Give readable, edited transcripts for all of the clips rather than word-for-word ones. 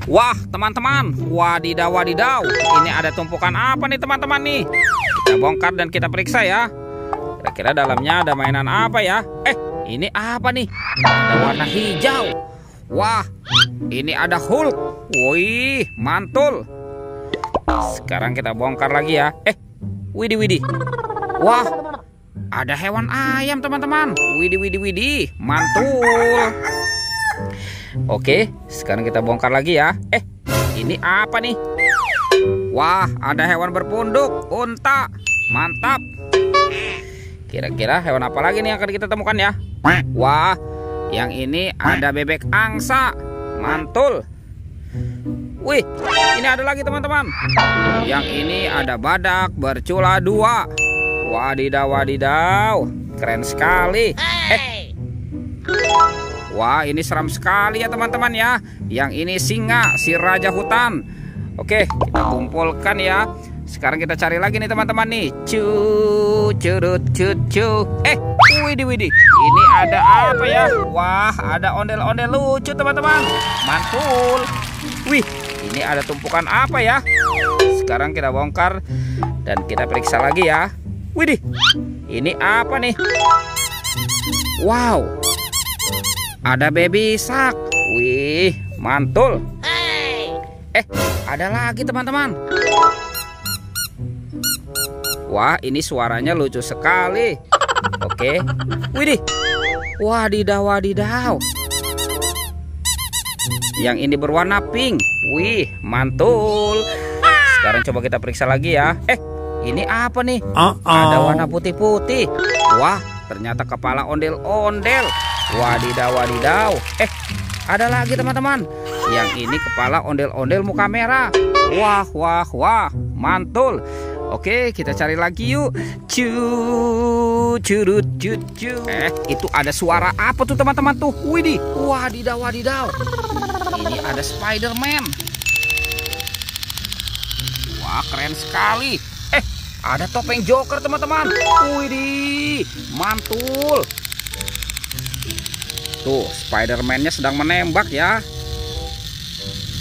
Wah, teman-teman, wadidaw wadidaw. Ini ada tumpukan apa nih teman-teman nih? Kita bongkar dan kita periksa ya. Kira-kira dalamnya ada mainan apa ya? Ini apa nih? Ada warna hijau. Wah, ini ada Hulk. Wih, mantul. Sekarang kita bongkar lagi ya. Widih widih. Wah, ada hewan ayam teman-teman. Widih widih widih, mantul. Oke, sekarang kita bongkar lagi ya. Ini apa nih? Wah, ada hewan berpunduk, unta. Mantap. Kira-kira hewan apa lagi nih yang akan kita temukan ya? Wah, yang ini ada bebek angsa. Mantul. Wih, ini ada lagi teman-teman. Yang ini ada badak bercula 2. Wadidaw wadidaw, keren sekali. Wah, ini seram sekali ya teman-teman ya. Yang ini singa, si raja hutan. Oke, kita kumpulkan ya. Sekarang kita cari lagi nih teman-teman nih. Curut cucu. Widih widih. Ini ada apa ya? Wah, ada ondel-ondel lucu teman-teman. Mantul. Wih, ini ada tumpukan apa ya? Sekarang kita bongkar dan kita periksa lagi ya. Widih, ini apa nih? Wow, ada baby shark. Wih, mantul. Ada lagi teman-teman. Wah, ini suaranya lucu sekali. Oke, widih. Wadidaw wadidaw. Yang ini berwarna pink. Wih, mantul. Sekarang coba kita periksa lagi ya. Ini apa nih? Ada warna putih-putih. Wah, ternyata kepala ondel-ondel. Wadidaw wadidaw. Ada lagi teman-teman. Yang ini kepala ondel-ondel muka merah. Wah wah wah, mantul. Oke, kita cari lagi yuk. Curut cucu. Itu ada suara apa tuh teman-teman tuh? Widih, wadidaw wadidaw. Ini ada Spider-Man. Wah, keren sekali. Ada topeng Joker teman-teman. Widih, mantul. Tuh, Spider-Man-nya sedang menembak ya.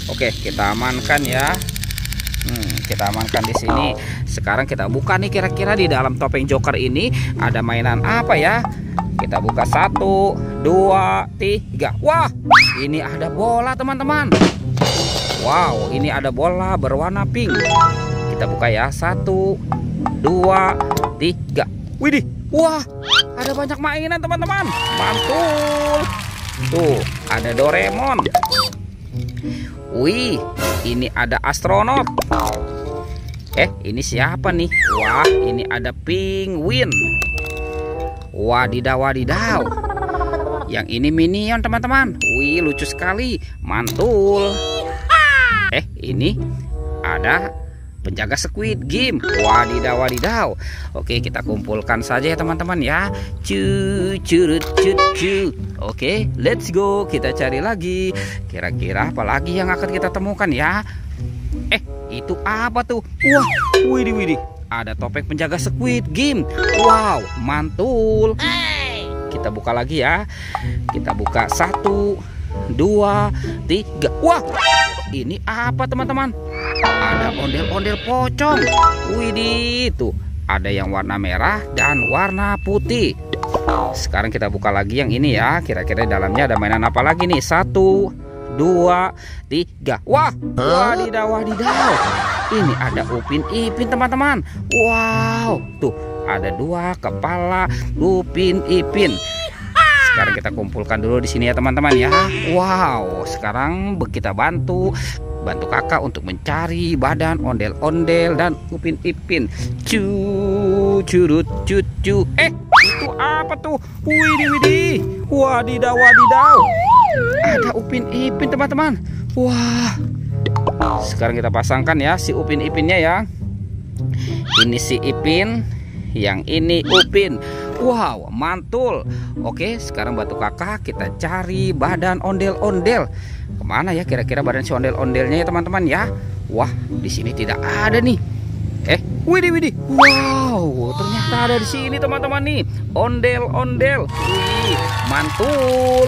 Oke, kita amankan ya. Kita amankan di sini. Sekarang kita buka nih, kira-kira di dalam topeng Joker ini ada mainan apa ya? Kita buka 1, 2, 3. Wah, ini ada bola teman-teman. Wow, ini ada bola berwarna pink. Kita buka ya, 1, 2, 3. Widih, wah, ada banyak mainan teman-teman. Mantul. Tuh, ada Doraemon. Wih, ini ada astronot. Ini siapa nih? Wah, ini ada penguin. Wadidaw wadidaw. Yang ini Minion teman-teman. Wih, lucu sekali. Mantul. Ini ada penjaga Squid Game. Wadidaw wadidaw. Oke, kita kumpulkan saja ya teman-teman ya. Curut cucu. Oke, let's go. Kita cari lagi. Kira-kira apa lagi yang akan kita temukan ya? Itu apa tuh? Wah, widih widih. Ada topeng penjaga Squid Game. Wow, mantul. Kita buka lagi ya. Kita buka 1, 2, 3. Wah, ini apa teman-teman? Ada ondel-ondel pocong. Widih, tuh ada yang warna merah dan warna putih. Sekarang kita buka lagi yang ini ya. Kira-kira dalamnya ada mainan apa lagi nih? 1, 2, 3. Wah, wadidaw wadidaw. Ini ada Upin Ipin teman-teman. Wow, tuh ada 2 kepala Upin Ipin. Sekarang kita kumpulkan dulu di sini ya teman-teman ya. Wow, sekarang kita bantu kakak untuk mencari badan ondel-ondel dan Upin Ipin. Curut cucu. Itu apa tuh? Widih widih. Wadidaw wadidaw. Ada Upin Ipin teman-teman. Wah. Sekarang kita pasangkan ya si Upin Ipinnya ya. Ini si Ipin, yang ini Upin. Wow, mantul. Oke, sekarang bantu kakak kita cari badan ondel-ondel. Kemana ya kira-kira badan si ondel-ondelnya ya teman-teman ya? Wah, di sini tidak ada nih. Widih widih. Wow, ternyata ada di sini teman-teman nih. Ondel-ondel. Wih, mantul.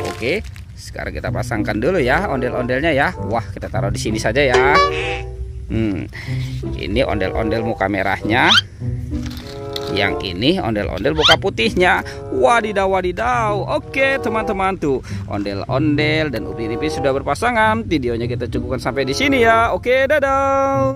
Oke, Sekarang kita pasangkan dulu ya ondel-ondelnya ya. Wah, kita taruh di sini saja ya. Ini ondel-ondel muka merahnya. Yang ini ondel-ondel muka putihnya. Wadidaw, wadidaw. Oke teman-teman, tuh ondel-ondel dan Upin Ipin sudah berpasangan. Videonya kita cukupkan sampai di sini ya. Oke, dadah.